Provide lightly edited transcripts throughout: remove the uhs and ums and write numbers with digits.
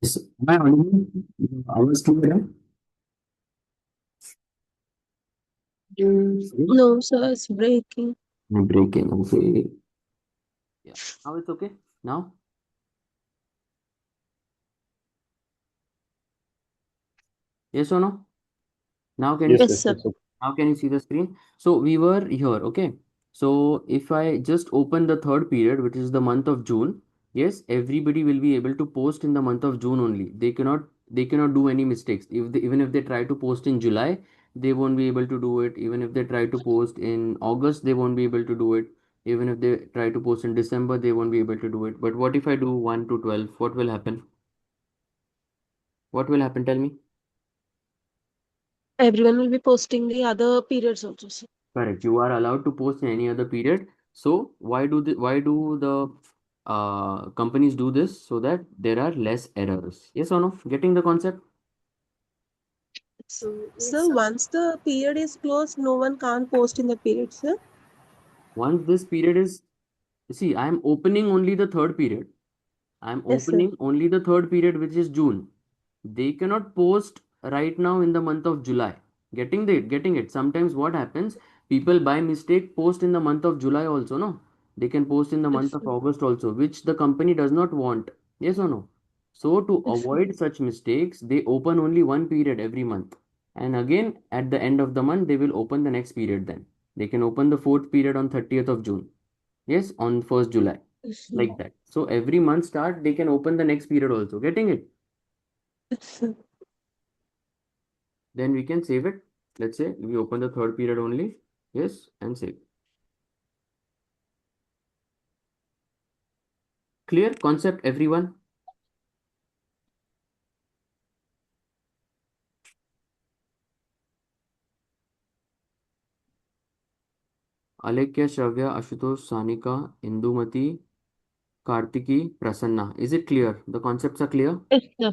Yes. Am I audible? आवाज clear है? Yes. No, sir, it's breaking. I'm breaking. Okay. Yeah. Now it's okay. Now. Yes or no? Now can you? Yes, Yes, yes, sir. yes. Okay. Now can you see the screen? So we were here, okay? So if I just open the third period, which is the month of June, yes, everybody will be able to post in the month of June only. They cannot do any mistakes. Even if they try to post in July, they won't be able to do it. Even if they try to post in August, they won't be able to do it. Even if they try to post in December, they won't be able to do it. But what if I do 1 to 12? What will happen? What will happen? Tell me. Everyone will be posting the other periods also, sir. Correct. You are allowed to post in any other period. So why do the companies do this? So that there are less errors. Yes or no? Getting the concept? So once the period is closed, no one can't post in the period, sir. Once this period is, see, I am opening only the third period. I am Yes, sir. opening only the third period, which is June. They cannot post right now in the month of July. Getting it. Sometimes what happens, people by mistake post in the month of July also, no? They can post in the Yes, month of sir. August also, which the company does not want. Yes or no? So to Yes, sir. avoid such mistakes, they open only one period every month. And again, at the end of the month, they will open the next period then. They can open the fourth period on 30th of June. Yes, on 1st July. Yes, sir. Like that. So every month start, they can open the next period also. Getting it? Yes, sir. Then we can save it. Let's say we open the third period only. Yes, and save. Clear concept, everyone? Alekya, Shravya, Ashutosh, Sanika, Indumati, Kartiki, Prasanna. Is it clear? The concepts are clear? Yes, sir.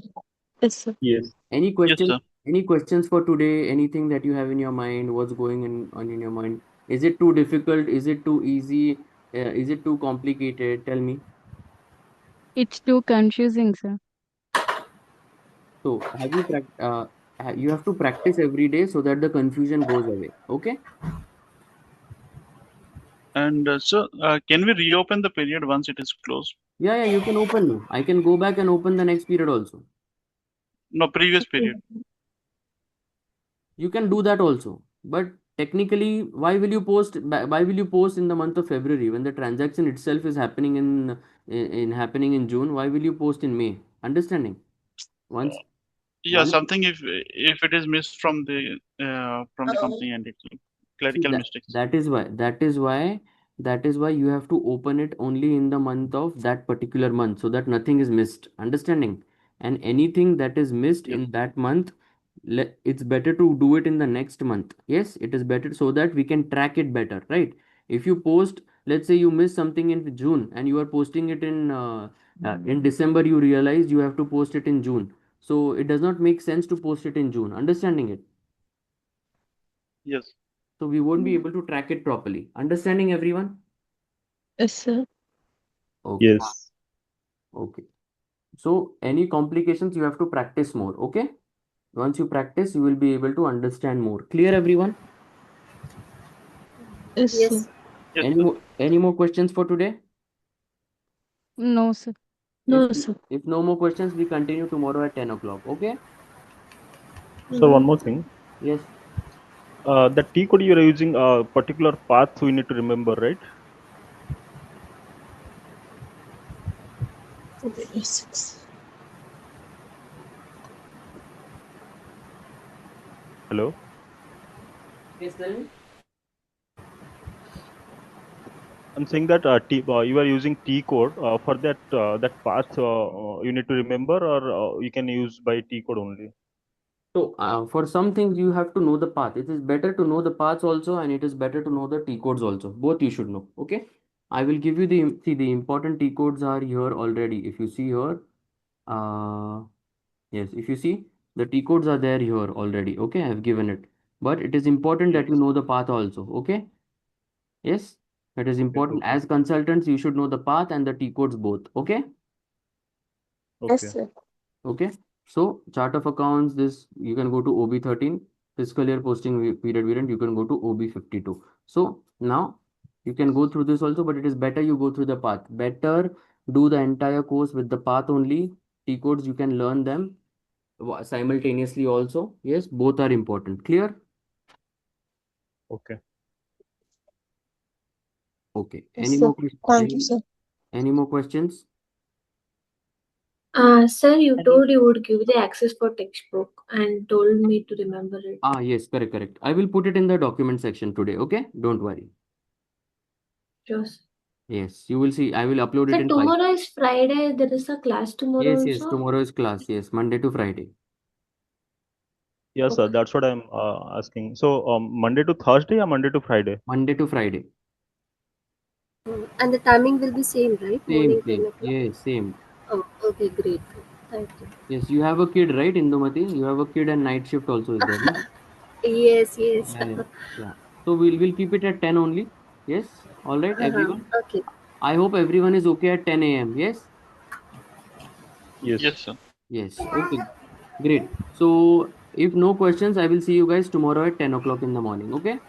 Yes, sir. Yes. Any Yes, questions? sir. Any questions for today? Anything that you have in your mind? What's going on in your mind? Is it too difficult? Is it too easy? Is it too complicated? Tell me. It's too confusing, sir. So you have to practice every day so that the confusion goes away. Okay? And can we reopen the period once it is closed? Yeah, you can open now. I can go back and open the next period also. No, previous period. You can do that also. But technically, why will you post in the month of February when the transaction itself is happening in happening in June? Why will you post in May? Understanding? Once Yeah, once something if it is missed from the company and it's See clerical that mistakes. that is why you have to open it only in the month of that particular month so that nothing is missed. Understanding? And anything that is missed Yes. in that month, it's better to do it in the next month. Yes, it is better so that we can track it better, right? If you post, let's say you miss something in June and you are posting it in December, you realize you have to post it in June. So it does not make sense to post it in June. Understanding it? Yes. So we won't be able to track it properly. Understanding, everyone? Yes, sir. Okay. Yes. Okay. So any complications, you have to practice more. Okay. Once you practice, you will be able to understand more. Clear, everyone? Yes, sir. Yes, Any sir. more, any more questions for today? No, sir. If No, sir. if no more questions, we continue tomorrow at 10 o'clock. Okay. So one Mm-hmm. more thing. Yes. The T code you are using a particular path we need to remember, right? Basics. Hello. Yes, tell me. I'm saying that you are using T code for that path you need to remember, or you can use by T code only. So for some things, you have to know the path. It is better to know the paths also, and it is better to know the T codes also. Both you should know. Okay. I will give you the important T codes are here already. If you see here, uh, yes, if you see, the T codes are there here already. Okay, I have given it. But it is important that you Yes. know the path also. Okay. Yes, it is Okay. important. Okay. As consultants, you should know the path and the T codes both. Okay. Yes, Okay. sir. Okay. So chart of accounts, this you can go to OB13, fiscal year posting period variant, you can go to OB52. So now you can go through this also, but it is better you go through the path. Better do the entire course with the path only. T codes, you can learn them simultaneously also. Yes, both are important. Clear? Okay. Okay. Yes, sir. Thank you, sir. Any more questions? Sir, you told you would give the access for textbook and told me to remember it. Yes, correct. I will put it in the document section today. Okay, don't worry. Sure, sir. Yes, you will see. I will upload it Sir, in tomorrow is Friday. There is a class tomorrow Yes, also. tomorrow is class. Yes, Monday to Friday. Yes, sir. Okay. That's what I'm asking. So Monday to Thursday or Monday to Friday? Monday to Friday. And the timing will be same, right? Morning 10 Same. o'clock. Yes, same. Oh, okay, great. Thank you. Yes, you have a kid, right, Indumati? You have a kid and night shift also is there, no? Yes, yes. Yeah. Yeah. So we'll keep it at 10 only. Yes. All right, everyone. Okay. I hope everyone is okay at 10 a.m. Yes. Yes. Yes, sir. Yes. Okay. Great. So if no questions, I will see you guys tomorrow at 10 o'clock in the morning. Okay.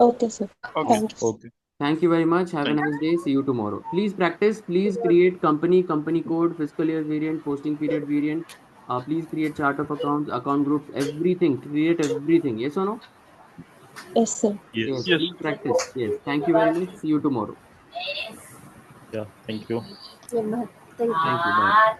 Okay, sir. Okay. Thank you. Okay. Thank you very much. Have a Thank you. nice day. See you tomorrow. Please practice. Please create company code, fiscal year variant, posting period variant. Please create chart of accounts, account groups, everything. Create everything. Yes or no? Yes, sir. Yes. Yes. Yes, Please practice. Yes. Thank you very much. See you tomorrow. Yeah. Thank you. Yeah, thank you. Thank you. Bye.